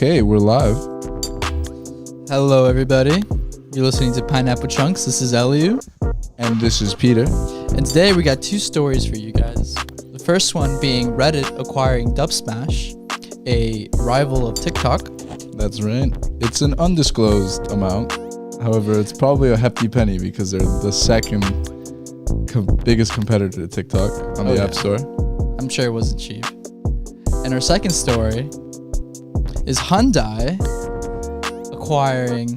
Okay, we're live. Hello, everybody. You're listening to Pineapple Chunks. This is Eliu. And this is Peter. And today we got two stories for you guys. The first one being Reddit acquiring Dubsmash, a rival of TikTok. That's right. It's an undisclosed amount. However, it's probably a hefty penny because they're the second biggest competitor to TikTok on the App Store. I'm sure it wasn't cheap. And our second story is Hyundai acquiring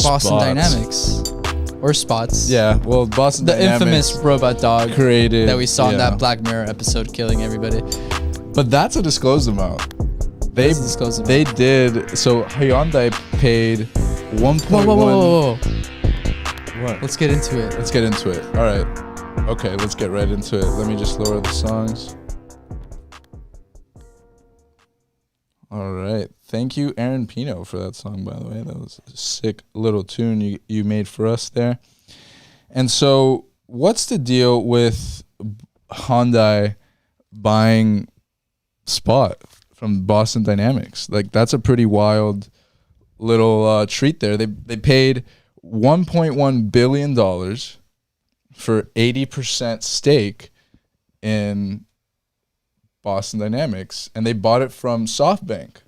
Boston Dynamics. Or Spots. Yeah, well, Boston Dynamics. The infamous robot dog created that we saw in that Black Mirror episode killing everybody. But that's a disclosed amount. They did. So Hyundai paid 1.1. Whoa. What? Let's get into it. All right. Okay, let's get right into it. Let me just lower the songs. All right. Thank you, Aaron Pino, for that song, by the way. That was a sick little tune you made for us there. And so what's the deal with Hyundai buying Spot from Boston Dynamics? Like, that's a pretty wild little treat there. They paid $1.1 billion for 80% stake in Boston Dynamics, and they bought it from Softbank.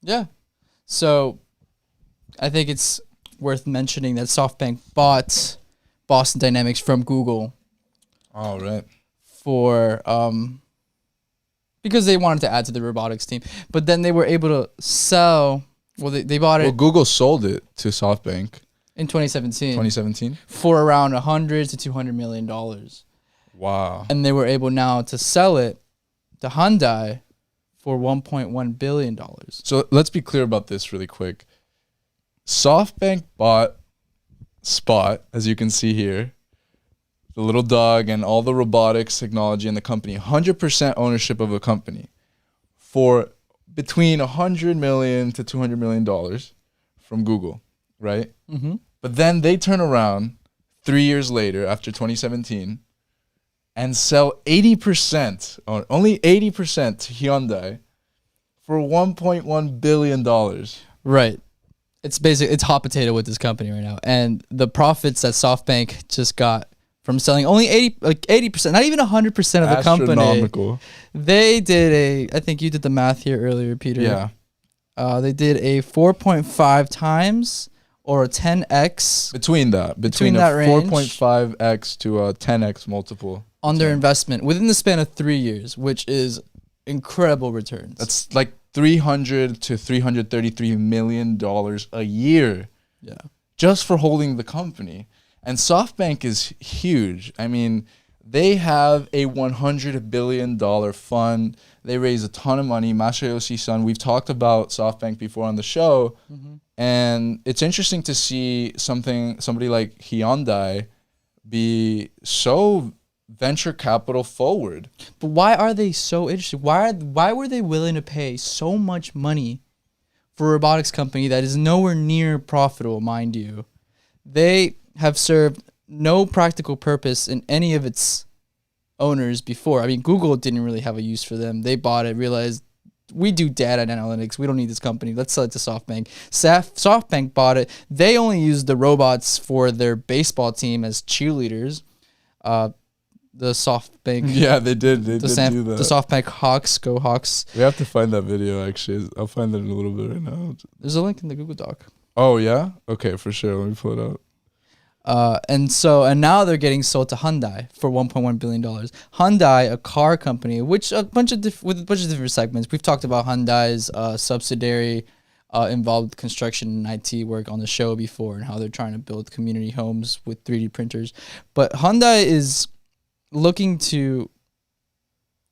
Yeah. So I think it's worth mentioning that Softbank bought Boston Dynamics from Google. All right. For because they wanted to add to the robotics team. But then they were able to sell, they bought it. Well, Google sold it to Softbank in 2017 for around $100 to $200 million. Wow. And they were able now to sell it to Hyundai for $1.1 billion. So let's be clear about this really quick. Softbank bought Spot, as you can see here, the little dog and all the robotics technology in the company, 100% ownership of the company for between $100 million to $200 million from Google, right? Mm-hmm. But then they turn around 3 years later, after 2017, and sell 80%, or only 80% to Hyundai for $1.1 billion. Right. It's hot potato with this company right now. And the profits that SoftBank just got from selling only 80%, not even 100% of the company. Astronomical. They did I think you did the math here earlier, Peter. Yeah. They did a 4.5 times or a 10x. Between that range. 4.5x to a 10x multiple. On their investment within the span of 3 years, which is incredible returns. That's like $300 to $333 million a year. Yeah. Just for holding the company. And SoftBank is huge. I mean, they have a $100 billion fund. They raise a ton of money. Masayoshi-san, we've talked about SoftBank before on the show. Mm-hmm. And it's interesting to see somebody like Hyundai be so venture capital forward. But why are they so interested? Why were they willing to pay so much money for a robotics company that is nowhere near profitable, mind you? They have served no practical purpose in any of its owners before. I mean, Google didn't really have a use for them. They bought it, realized we do data and analytics. We don't need this company. Let's sell it to SoftBank. SoftBank bought it. They only used the robots for their baseball team as cheerleaders. The SoftBank. Yeah, they did. They did do that. The SoftBank Hawks, go Hawks. We have to find that video, actually. I'll find that in a little bit right now. There's a link in the Google Doc. Oh, yeah? Okay, for sure. Let me pull it up. And now they're getting sold to Hyundai for $1.1 billion. Hyundai, a car company, with a bunch of different segments. We've talked about Hyundai's subsidiary involved with construction and IT work on the show before, and how they're trying to build community homes with 3D printers. But Hyundai is looking to,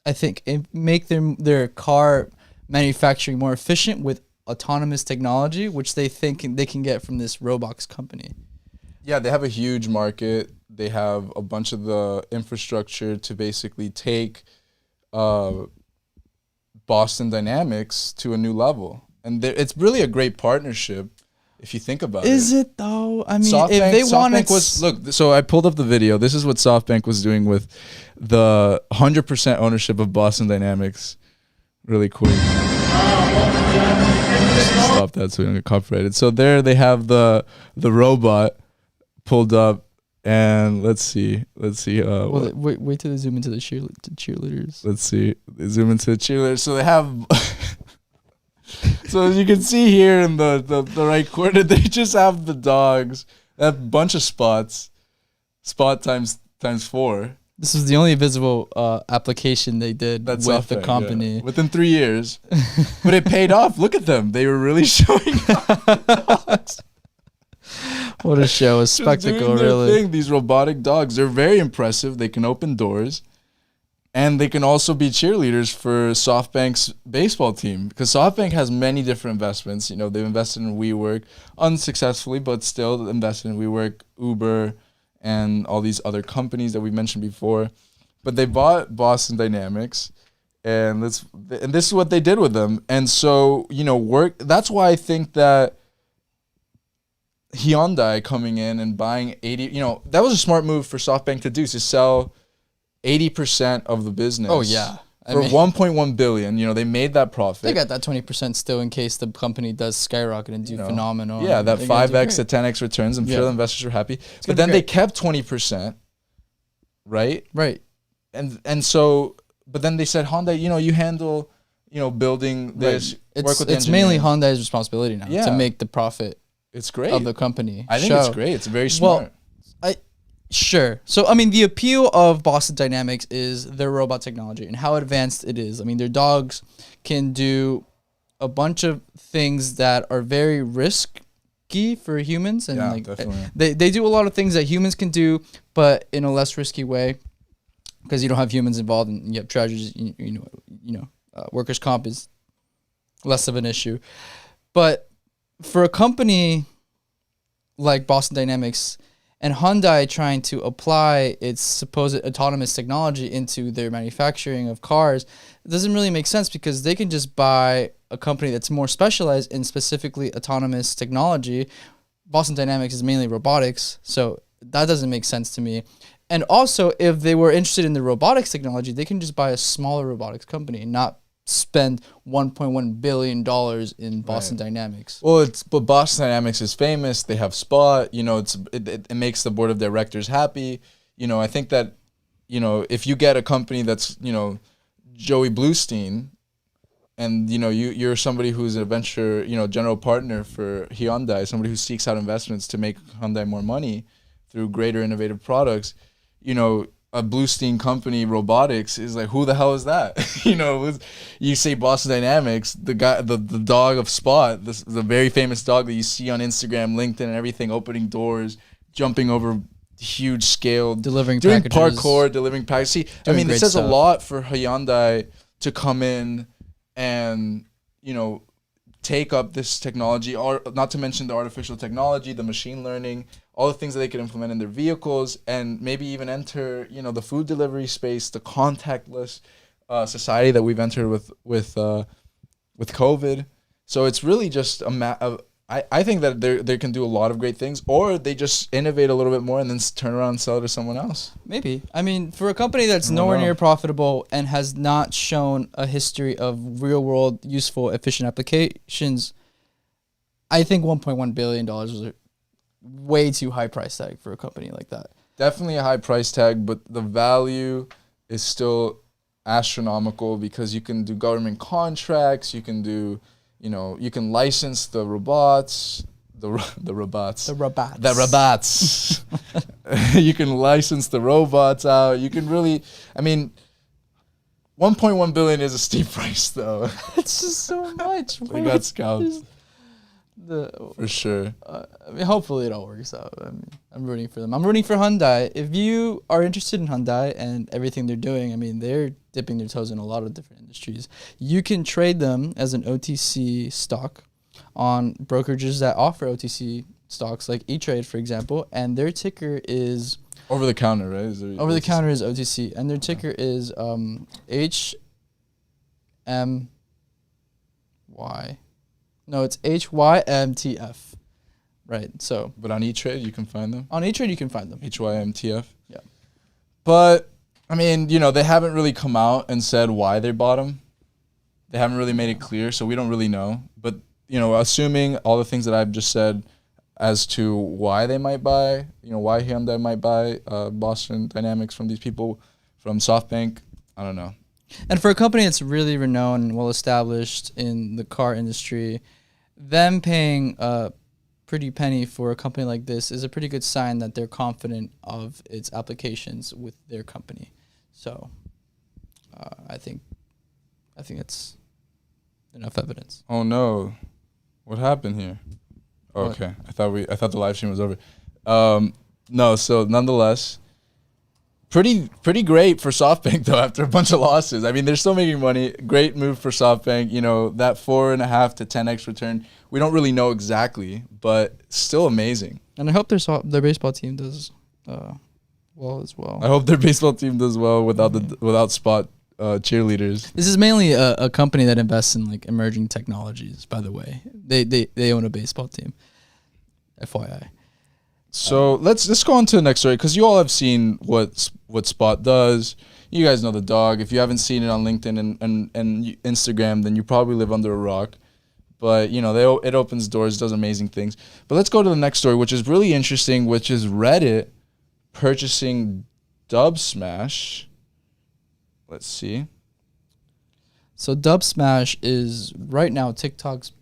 I think, make their car manufacturing more efficient with autonomous technology, which they think they can get from this robots company. Yeah, they have a huge market. They have a bunch of the infrastructure to basically take Boston Dynamics to a new level. And it's really a great partnership if you think about it. Is it though? I mean, SoftBank, if they wanted... Look, so I pulled up the video. This is what SoftBank was doing with the 100% ownership of Boston Dynamics. Really cool. Stop that so we don't get copyrighted. So there they have the robot pulled up, and let's see. Well, wait till they zoom into the cheerleaders. Let's see. They zoom into the cheerleaders. So they have. So as you can see here in the right corner, they just have the dogs. They have a bunch of spots. Spot times 4. This was the only visible application they did with Softbank, the company. yeah. Within 3 years. But it paid off. Look at them. They were really showing off. What a show, a spectacle, really. These robotic dogs, they're very impressive. They can open doors. And they can also be cheerleaders for SoftBank's baseball team. Because SoftBank has many different investments. You know, they've invested in WeWork unsuccessfully, but still invested in WeWork, Uber, and all these other companies that we mentioned before. But they bought Boston Dynamics, and this is what they did with them. And so, you know, that's why I think that Hyundai coming in and buying 80, you know, that was a smart move for SoftBank to do, to sell 80% of the business. Oh, yeah. For $1.1 billion, you know, they made that profit. They got that 20% still in case the company does skyrocket and do phenomenal. Yeah, that 5x to 10x returns. I'm sure the investors are happy. But then they kept 20%, right? Right. And so, but then they said, Hyundai, you know, you handle, you know, building this. Work with it's mainly Hyundai's responsibility now to make the profit. It's great. Of the company. I think it's great. It's very smart. Well, sure. So, I mean, the appeal of Boston Dynamics is their robot technology and how advanced it is. I mean, their dogs can do a bunch of things that are very risky for humans. And definitely. They do a lot of things that humans can do, but in a less risky way, because you don't have humans involved and you have tragedies. Workers' comp is less of an issue. But for a company like Boston Dynamics and Hyundai trying to apply its supposed autonomous technology into their manufacturing of cars, it doesn't really make sense, because they can just buy a company that's more specialized in specifically autonomous technology. Boston Dynamics is mainly robotics, so that doesn't make sense to me. And also, if they were interested in the robotics technology, they can just buy a smaller robotics company and not spend $1.1 billion in Boston Dynamics. Well, but Boston Dynamics is famous. They have Spot. You know, it makes the board of directors happy. You know, I think that, you know, if you get a company that's, you know, Joey Bluestein, and, you know, you're somebody who's a venture, you know, general partner for Hyundai, somebody who seeks out investments to make Hyundai more money through greater innovative products, you know, a Bluestein company, robotics, is like, who the hell is that? You know, you say Boston Dynamics, the guy, the dog of Spot, the very famous dog that you see on Instagram, LinkedIn, and everything, opening doors, jumping over huge scale, doing packages, parkour, delivering packages. See, I mean, it says stuff. A lot for Hyundai to come in and, you know, take up this technology, or not to mention the artificial technology, the machine learning, all the things that they can implement in their vehicles, and maybe even enter, you know, the food delivery space, the contactless society that we've entered with COVID. So it's really just I think that they can do a lot of great things, or they just innovate a little bit more and then turn around and sell it to someone else. Maybe. I mean, for a company that's nowhere near profitable and has not shown a history of real-world, useful, efficient applications, I think $1.1 billion was a way too high price tag for a company like that. Definitely a high price tag, but the value is still astronomical, because you can do government contracts, you can do, you know, you can license the robots. You can license the robots out. You can really, I mean, 1.1 billion is a steep price, though. It's just so much. They got scalped. For sure. I mean, hopefully it all works out. I mean, I'm rooting for them. I'm rooting for Hyundai. If you are interested in Hyundai and everything they're doing, I mean, they're dipping their toes in a lot of different industries. You can trade them as an OTC stock on brokerages that offer OTC stocks, like E-Trade, for example, and their ticker is... Over the counter, right? Over the counter is OTC, and their ticker is HMY. No, it's HYMTF. Right, so... But on E-Trade, you can find them? On E-Trade, you can find them. HYMTF? Yeah. But, I mean, you know, they haven't really come out and said why they bought them. They haven't really made it clear, so we don't really know. But, assuming all the things that I've just said as to why they might buy, why Hyundai might buy Boston Dynamics from these people from SoftBank, I don't know. And for a company that's really renowned and well established in the car industry, them paying a pretty penny for a company like this is a pretty good sign that they're confident of its applications with their company. So, I think it's enough evidence. Oh no, what happened here? Okay, I thought the live stream was over. No, so nonetheless, pretty great for SoftBank though. After a bunch of losses, I mean, they're still making money. Great move for SoftBank. That 4.5 to 10x return. We don't really know exactly, but still amazing. And I hope their baseball team does well as well. I hope their baseball team does well without spot cheerleaders. This is mainly a company that invests in like emerging technologies. By the way, they own a baseball team. FYI. So let's go on to the next story, because you all have seen what Spot does. You guys know the dog. If you haven't seen it on LinkedIn and Instagram, then you probably live under a rock. But it opens doors, does amazing things. But let's go to the next story, which is really interesting, which is Reddit purchasing Dubsmash. Let's see. So Dubsmash is right now TikTok's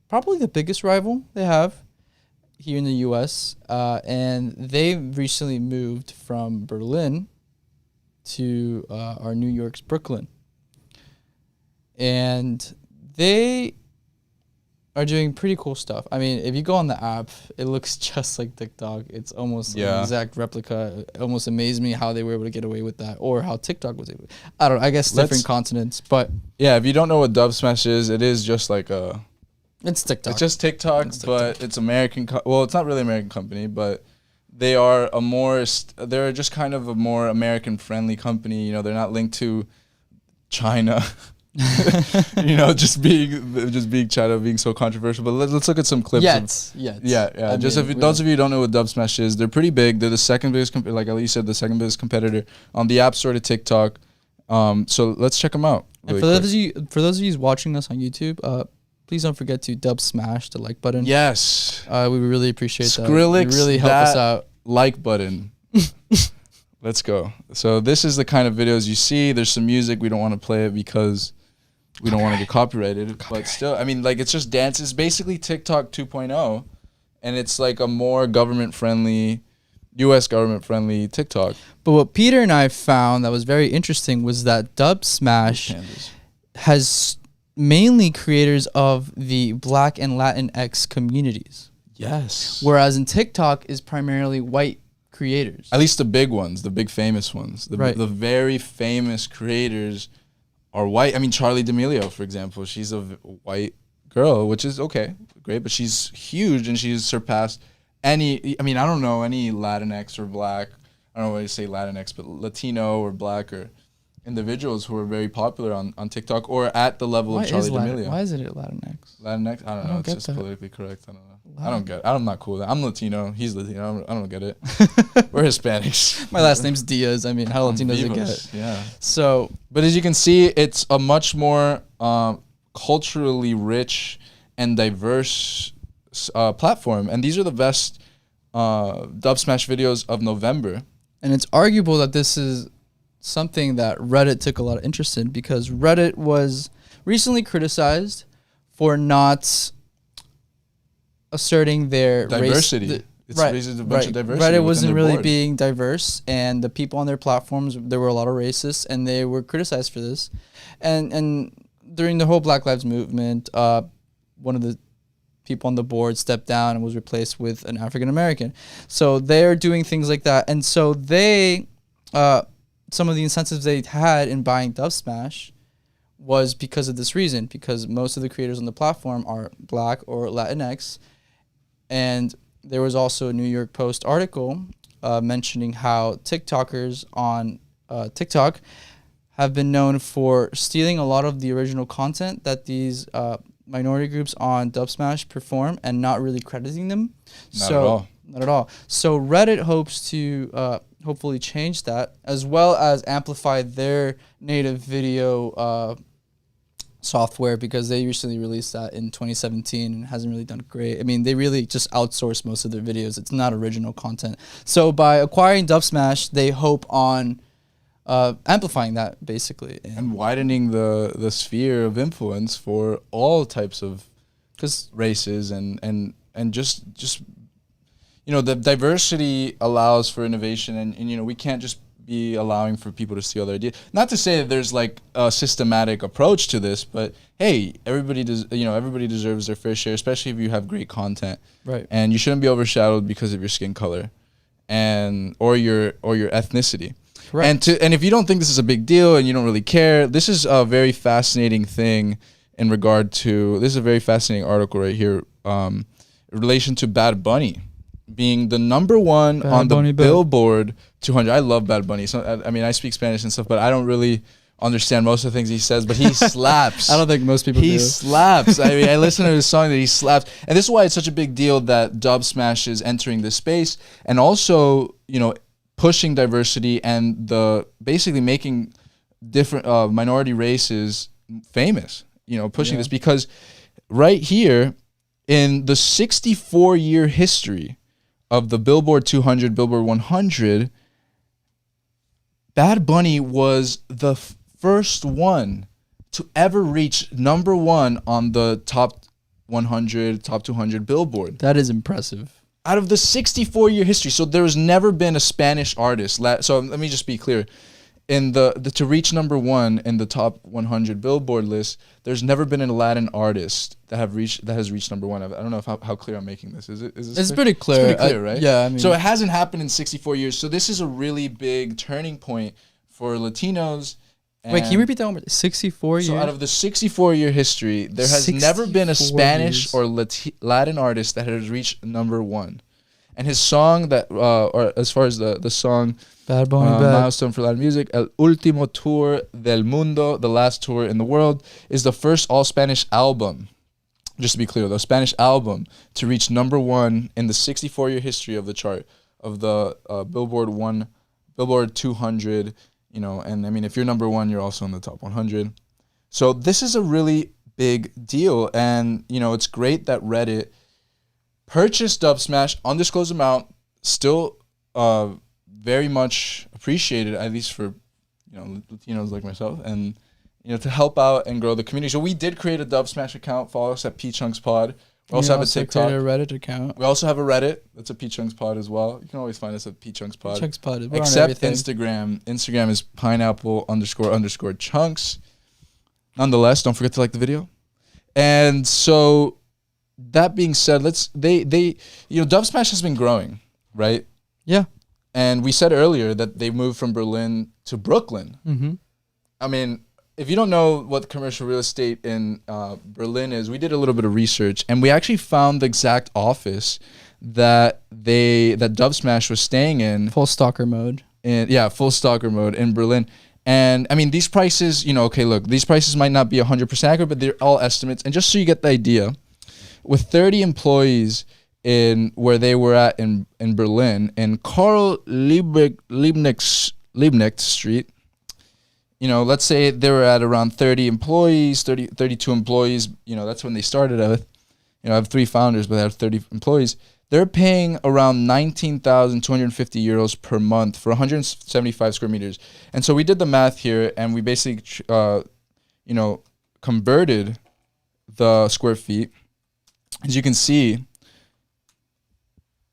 probably the biggest rival they have here in the U.S. And they recently moved from Berlin to our New York's Brooklyn. And they are doing pretty cool stuff. I mean, if you go on the app, it looks just like TikTok. It's almost an exact replica. It almost amazed me how they were able to get away with that, or how TikTok was able. I don't know. I guess different continents, but yeah. If you don't know what Dubsmash is, it is just like it's TikTok. It's just TikTok, but it's American. Well, it's not really an American company, but they are they're just kind of a more American friendly company. They're not linked to China. just being China, being so controversial. But let's look at some clips. Yeah. Those of you who don't know what Dubsmash is, they're pretty big. They're the second biggest, like Ali said, the second biggest competitor on the App Store to TikTok. So let's check them out. Really and for those of you watching us on YouTube, please don't forget to Dubsmash the like button. Yes, we really appreciate that. Skrillex, it really help us out. Like button. Let's go. So this is the kind of videos you see. There's some music. We don't want to play it because we don't want to get copyrighted. But still, I mean, like, it's just dance. It's basically TikTok 2.0, and it's like a more government-friendly, U.S. government-friendly TikTok. But what Peter and I found that was very interesting was that Dubsmash has mainly creators of the Black and Latinx communities. Yes. Whereas in TikTok is primarily white creators. At least the big ones, the big famous ones. The very famous creators are white. I mean, Charli D'Amelio, for example, she's a white girl, which is okay, great, but she's huge and she's surpassed I don't know any Latinx or Black, I don't know why you say Latinx, but Latino or Black or individuals who are very popular on TikTok or at the level of Charli D'Amelio. Why is it Latinx? Latinx? I don't know. It's just politically correct. I don't know. I don't get it. I'm not cool with that. I'm Latino. He's Latino. I don't get it. We're Hispanics. My last name's Diaz. I mean, how Latino does it get? Yeah. So, but as you can see, it's a much more culturally rich and diverse platform. And these are the best Dubsmash videos of November. And it's arguable that this is something that Reddit took a lot of interest in, because Reddit was recently criticized for not asserting their diversity. It's a bunch of diversity. Reddit wasn't really being diverse, and the people on their platforms, there were a lot of racists, and they were criticized for this. And during the whole Black Lives Movement, one of the people on the board stepped down and was replaced with an African American. So they're doing things like that, and so they, some of the incentives they had in buying Dubsmash was because of this reason, because most of the creators on the platform are Black or Latinx. And there was also a New York Post article mentioning how TikTokers on TikTok have been known for stealing a lot of the original content that these minority groups on Dubsmash perform and not really crediting them. Not at all. So Reddit hopes to hopefully change that, as well as amplify their native video software, because they recently released that in 2017 and hasn't really done great. I mean, they really just outsource most of their videos. It's not original content. So by acquiring Dubsmash, they hope on amplifying that, basically. And widening the sphere of influence for all types of races and just the diversity allows for innovation, and we can't just be allowing for people to steal their ideas. Not to say that there's like a systematic approach to this, but hey, everybody deserves their fair share, especially if you have great content. Right. And you shouldn't be overshadowed because of your skin color or your ethnicity. Correct. And if you don't think this is a big deal and you don't really care, this is a very fascinating thing in regard to, this is a very fascinating article right here, in relation to Bad Bunny being the number one on the Billboard 200. I love Bad Bunny. So I mean, I speak Spanish and stuff, but I don't really understand most of the things he says, but he slaps. I don't think most people do. He slaps. I mean, I listen to his song that he slaps. And this is why it's such a big deal that Dubsmash is entering this space and also, pushing diversity and basically making different minority races famous, pushing this, because right here in the 64-year history of the Billboard 200, Billboard 100, Bad Bunny was the first one to ever reach number one on the top 100, top 200 Billboard. That is impressive. Out of the 64-year history, so there's never been a Spanish artist. So let me just be clear. In to reach number one in the top 100 Billboard list, there's never been a Latin artist that has reached number one. I don't know how clear I'm making this. Is this it's clear? Pretty clear. It's pretty clear, right? Yeah. I mean, so it hasn't happened in 64 years. So this is a really big turning point for Latinos. Wait, can you repeat that one more? 64 years? So out of the 64-year history, there has never been a Spanish or Latin artist that has reached number one. And his song or as far as the song, Bad Bunny, milestone for Latin music, El Último Tour del Mundo, the last tour in the world, is the first all-Spanish album, just to be clear, the Spanish album to reach number one in the 64-year history of the chart, of the Billboard 200, and I mean, if you're number one, you're also in the top 100. So this is a really big deal, and, it's great that Reddit purchased Dubsmash, undisclosed amount, still very much appreciated, at least for Latinos like myself, and to help out and grow the community. So we did create a Dubsmash account. Follow us at PChunksPod. We also have a TikTok. A Reddit account. We also have a Reddit. That's a PChunkspod as well. You can always find us at PChunkspod. PChunkspod. Except Instagram. Instagram is pineapple__chunks. Nonetheless, don't forget to like the video. And so that being said, Dubsmash has been growing, right? Yeah. And we said earlier that they moved from Berlin to Brooklyn. Mm-hmm. I mean, if you don't know what commercial real estate in Berlin is, we did a little bit of research, and we actually found the exact office that Dubsmash was staying in. Full stalker mode. Full stalker mode in Berlin. And I mean, these prices, these prices might not be 100% accurate, but they're all estimates. And just so you get the idea, with 30 employees in where they were at in Berlin, in Karl Liebknecht Street, let's say they were at around 32 employees, that's when they started with. I have 3 founders, but they have 30 employees. They're paying around 19,250 euros per month for 175 square meters. And so we did the math here, and we basically, converted the square feet. As you can see,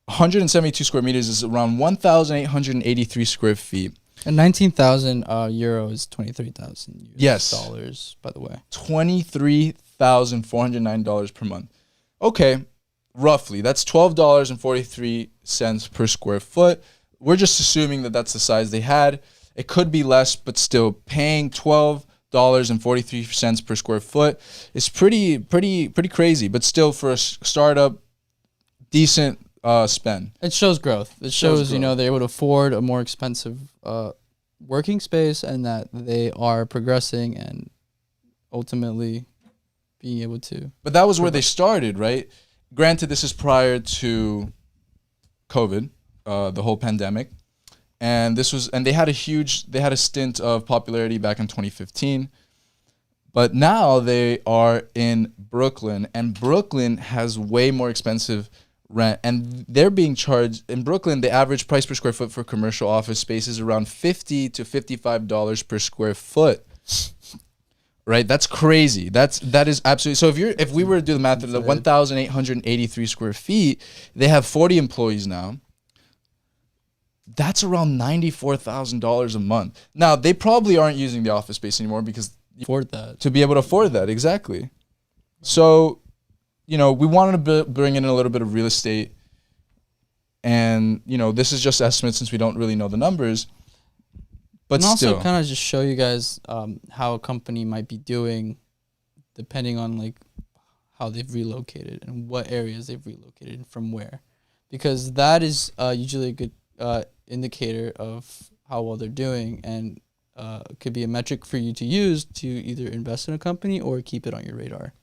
172 square meters is around 1,883 square feet. And 19,000 euros, 23,000 dollars, by the way. $23,409 per month. Okay, roughly. That's $12.43 per square foot. We're just assuming that that's the size they had. It could be less, but still paying $12.43 per square foot is pretty crazy. But still, for a startup, decent spend. It shows growth. It shows they're able to afford a more expensive working space, and that they are progressing and ultimately being able to. But that was where they started, right? Granted, this is prior to COVID, the whole pandemic, and they had a stint of popularity back in 2015. But now they are in Brooklyn, and Brooklyn has way more expensive rent, and they're being charged in Brooklyn. The average price per square foot for commercial office space is around $50 to $55 per square foot. Right, that's crazy. That is absolutely. So if we were to do the math, the 1,883 square feet, they have 40 employees now. That's around $94,000 a month. Now they probably aren't using the office space anymore because Afford that. to be able to afford that, exactly. So, we wanted to bring in a little bit of real estate, and this is just estimates since we don't really know the numbers. But and still, also kind of just show you guys how a company might be doing, depending on like how they've relocated and what areas they've relocated and from where, because that is usually a good indicator of how well they're doing, and could be a metric for you to use to either invest in a company or keep it on your radar.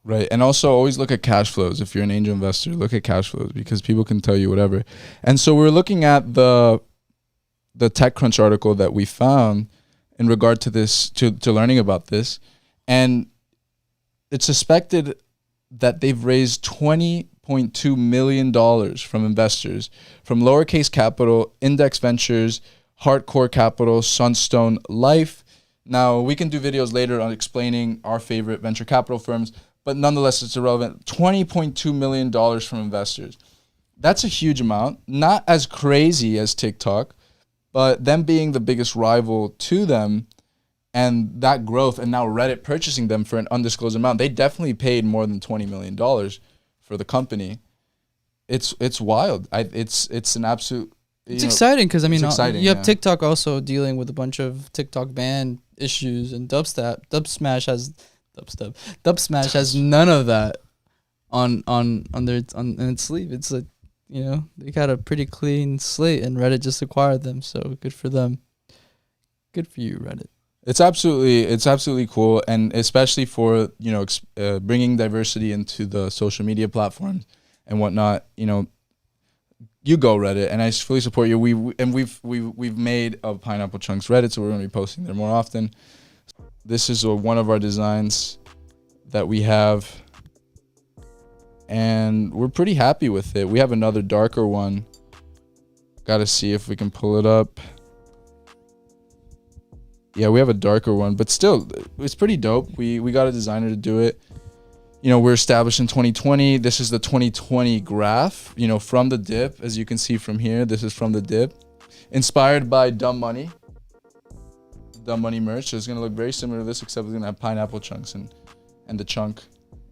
Right. And also always look at cash flows. If you're an angel investor, look at cash flows because people can tell you whatever. And so we're looking at the TechCrunch article that we found in regard to this, to learning about this. And it's suspected that they've raised $20.2 million from investors, from Lowercase Capital, Index Ventures, Hardcore Capital, Sunstone Life. Now, we can do videos later on explaining our favorite venture capital firms, but nonetheless, it's irrelevant. $20.2 million from investors. That's a huge amount. Not as crazy as TikTok, but them being the biggest rival to them and that growth, and now Reddit purchasing them for an undisclosed amount, they definitely paid more than $20 million for the company. It's wild. It's an absolute... It's exciting because, you have yeah. TikTok also dealing with a bunch of TikTok ban issues, and Dubsmash has none of that on its sleeve. It's like, they got a pretty clean slate, and Reddit just acquired them, so good for them. Good for you, Reddit. It's absolutely cool, and especially for bringing diversity into the social media platforms and whatnot. You go Reddit, and I fully support you. We've made a Pineapple Chunks Reddit, so we're going to be posting there more often. This is one of our designs that we have, and we're pretty happy with it. We have another darker one. Got to see if we can pull it up. Yeah, we have a darker one, but still, it's pretty dope. We got a designer to do it. We're established in 2020. This is the 2020 graph, from the dip. As you can see from here, this is from the dip. Inspired by Dumb Money merch. So it's going to look very similar to this, except it's going to have pineapple chunks and the chunk.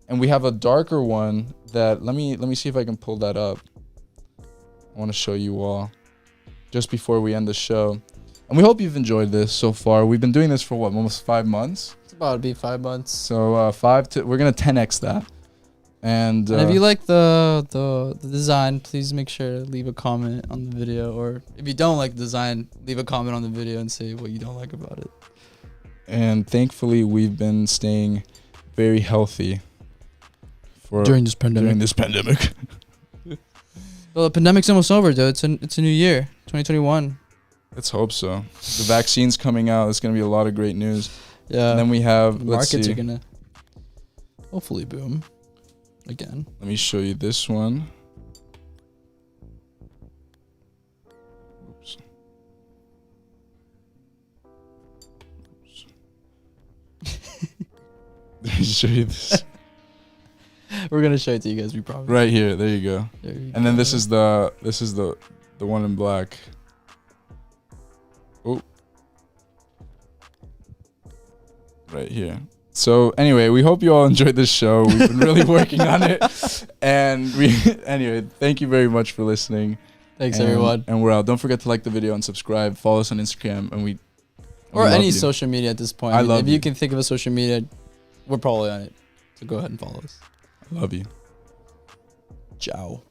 And we have a darker one that, let me see if I can pull that up. I want to show you all just before we end the show. And we hope you've enjoyed this so far. We've been doing this for almost 5 months. It's about to be 5 months. So we're gonna 10x that. And if you like the design, please make sure to leave a comment on the video. Or if you don't like the design, leave a comment on the video and say what you don't like about it. And thankfully, we've been staying very healthy during this pandemic. Well, the pandemic's almost over, though. It's a new year, 2021. Let's hope so. The vaccine's coming out. It's gonna be a lot of great news. Yeah. And then we have, the markets are gonna hopefully boom again. Let me show you this one. Oops. Let me show you this. We're gonna show it to you guys. We promise. Right here. There you go. And then this is the one in black. Oh. Right here. So anyway, we hope you all enjoyed this show. We've been really working on it. And anyway, thank you very much for listening. Thanks, everyone. And we're out. Don't forget to like the video and subscribe. Follow us on Instagram, and we any social media at this point. I love if you can think of a social media, we're probably on it. So go ahead and follow us. I love you. Ciao.